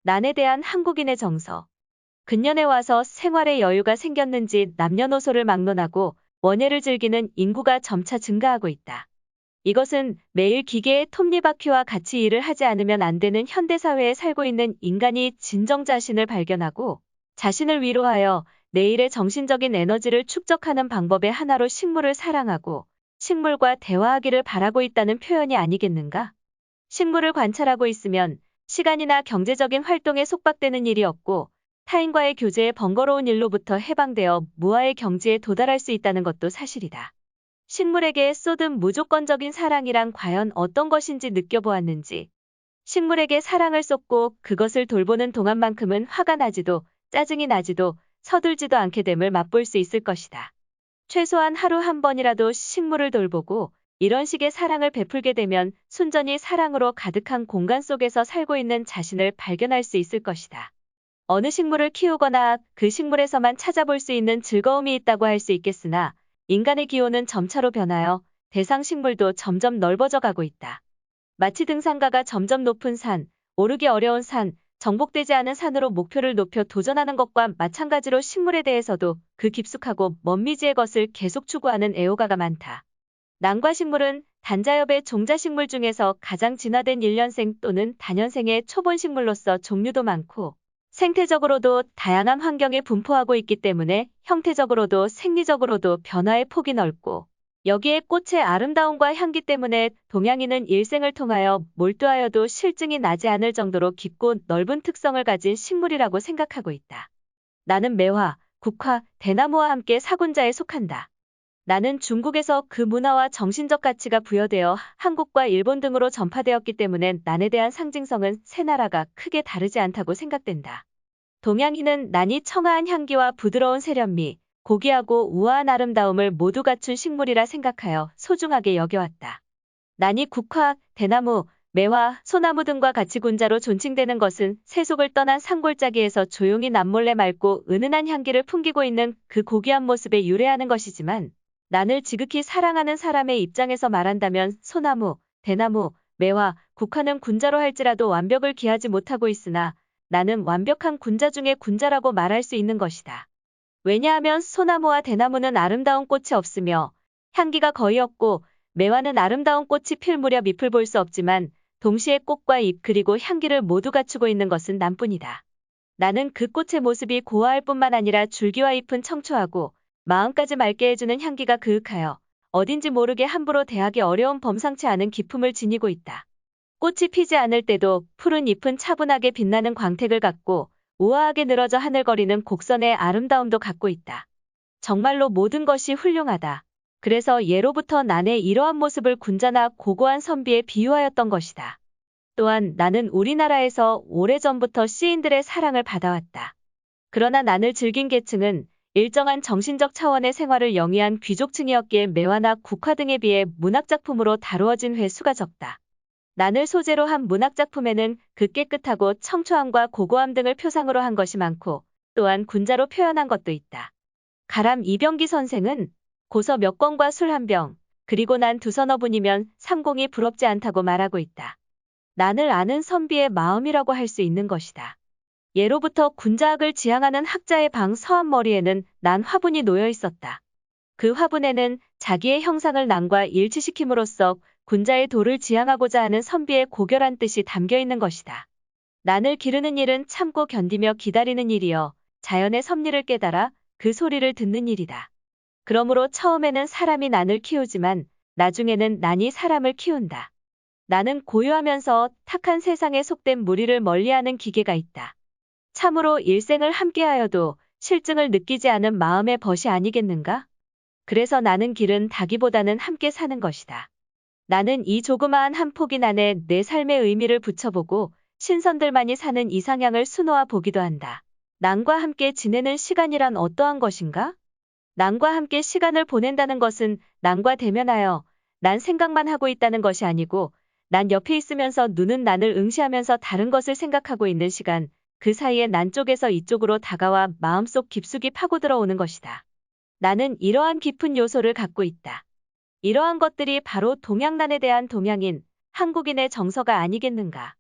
난에 대한 한국인의 정서. 근년에 와서 생활에 여유가 생겼는지 남녀노소를 막론하고 원예를 즐기는 인구가 점차 증가하고 있다. 이것은 매일 기계의 톱니바퀴와 같이 일을 하지 않으면 안 되는 현대사회에 살고 있는 인간이 진정 자신을 발견하고 자신을 위로하여 내일의 정신적인 에너지를 축적하는 방법의 하나로 식물을 사랑하고 식물과 대화하기를 바라고 있다는 표현이 아니겠는가? 식물을 관찰하고 있으면 시간이나 경제적인 활동에 속박되는 일이 없고 타인과의 교제에 번거로운 일로부터 해방되어 무아의 경지에 도달할 수 있다는 것도 사실이다. 식물에게 쏟은 무조건적인 사랑이란 과연 어떤 것인지 느껴보았는지, 식물에게 사랑을 쏟고 그것을 돌보는 동안만큼은 화가 나지도 짜증이 나지도 서둘지도 않게 됨을 맛볼 수 있을 것이다. 최소한 하루 한 번이라도 식물을 돌보고 이런 식의 사랑을 베풀게 되면 순전히 사랑으로 가득한 공간 속에서 살고 있는 자신을 발견할 수 있을 것이다. 어느 식물을 키우거나 그 식물에서만 찾아볼 수 있는 즐거움이 있다고 할 수 있겠으나 인간의 기호는 점차로 변하여 대상 식물도 점점 넓어져 가고 있다. 마치 등산가가 점점 높은 산, 오르기 어려운 산, 정복되지 않은 산으로 목표를 높여 도전하는 것과 마찬가지로 식물에 대해서도 그 깊숙하고 먼 미지의 것을 계속 추구하는 애호가가 많다. 난과 식물은 단자엽의 종자식물 중에서 가장 진화된 일년생 또는 다년생의 초본식물로서 종류도 많고 생태적으로도 다양한 환경에 분포하고 있기 때문에 형태적으로도 생리적으로도 변화의 폭이 넓고 여기에 꽃의 아름다움과 향기 때문에 동양인은 일생을 통하여 몰두하여도 실증이 나지 않을 정도로 깊고 넓은 특성을 가진 식물이라고 생각하고 있다. 나는 매화, 국화, 대나무와 함께 사군자에 속한다. 나는 중국에서 그 문화와 정신적 가치가 부여되어 한국과 일본 등으로 전파되었기 때문에 난에 대한 상징성은 세 나라가 크게 다르지 않다고 생각된다. 동양인은 난이 청아한 향기와 부드러운 세련미, 고귀하고 우아한 아름다움을 모두 갖춘 식물이라 생각하여 소중하게 여겨왔다. 난이 국화, 대나무, 매화, 소나무 등과 같이 군자로 존칭되는 것은 세속을 떠난 산골짜기에서 조용히 남몰래 맑고 은은한 향기를 풍기고 있는 그 고귀한 모습에 유래하는 것이지만 난을 지극히 사랑하는 사람의 입장에서 말한다면 소나무, 대나무, 매화, 국화는 군자로 할지라도 완벽을 기하지 못하고 있으나 나는 완벽한 군자 중의 군자라고 말할 수 있는 것이다. 왜냐하면 소나무와 대나무는 아름다운 꽃이 없으며 향기가 거의 없고 매화는 아름다운 꽃이 필 무렵 잎을 볼 수 없지만 동시에 꽃과 잎 그리고 향기를 모두 갖추고 있는 것은 난뿐이다. 나는 그 꽃의 모습이 고와할 뿐만 아니라 줄기와 잎은 청초하고 마음까지 맑게 해주는 향기가 그윽하여 어딘지 모르게 함부로 대하기 어려운 범상치 않은 기품을 지니고 있다. 꽃이 피지 않을 때도 푸른 잎은 차분하게 빛나는 광택을 갖고 우아하게 늘어져 하늘거리는 곡선의 아름다움도 갖고 있다. 정말로 모든 것이 훌륭하다. 그래서 예로부터 난의 이러한 모습을 군자나 고고한 선비에 비유하였던 것이다. 또한 나는 우리나라에서 오래전부터 시인들의 사랑을 받아왔다. 그러나 난을 즐긴 계층은 일정한 정신적 차원의 생활을 영위한 귀족층이었기에 매화나 국화 등에 비해 문학작품으로 다루어진 횟수가 적다. 난을 소재로 한 문학작품에는 그 깨끗하고 청초함과 고고함 등을 표상으로 한 것이 많고 또한 군자로 표현한 것도 있다. 가람 이병기 선생은 고서 몇 권과 술 한 병, 그리고 난 두 서너 분이면 상공이 부럽지 않다고 말하고 있다. 난을 아는 선비의 마음이라고 할 수 있는 것이다. 예로부터 군자학을 지향하는 학자의 방 서한머리에는 난 화분이 놓여 있었다. 그 화분에는 자기의 형상을 난과 일치시킴으로써 군자의 도를 지향하고자 하는 선비의 고결한 뜻이 담겨 있는 것이다. 난을 기르는 일은 참고 견디며 기다리는 일이여 자연의 섭리를 깨달아 그 소리를 듣는 일이다. 그러므로 처음에는 사람이 난을 키우지만 나중에는 난이 사람을 키운다. 나는 고요하면서 탁한 세상에 속된 무리를 멀리하는 기계가 있다. 참으로 일생을 함께하여도 실증을 느끼지 않은 마음의 벗이 아니겠는가? 그래서 나는 길은 닭이보다는 함께 사는 것이다. 나는 이 조그마한 한 폭인 안에 내 삶의 의미를 붙여보고 신선들만이 사는 이상향을 수놓아 보기도 한다. 난과 함께 지내는 시간이란 어떠한 것인가? 난과 함께 시간을 보낸다는 것은 난과 대면하여 난 생각만 하고 있다는 것이 아니고 난 옆에 있으면서 눈은 난을 응시하면서 다른 것을 생각하고 있는 시간, 그 사이에 난 쪽에서 이쪽으로 다가와 마음속 깊숙이 파고들어오는 것이다. 나는 이러한 깊은 요소를 갖고 있다. 이러한 것들이 바로 동양난에 대한 동양인, 한국인의 정서가 아니겠는가.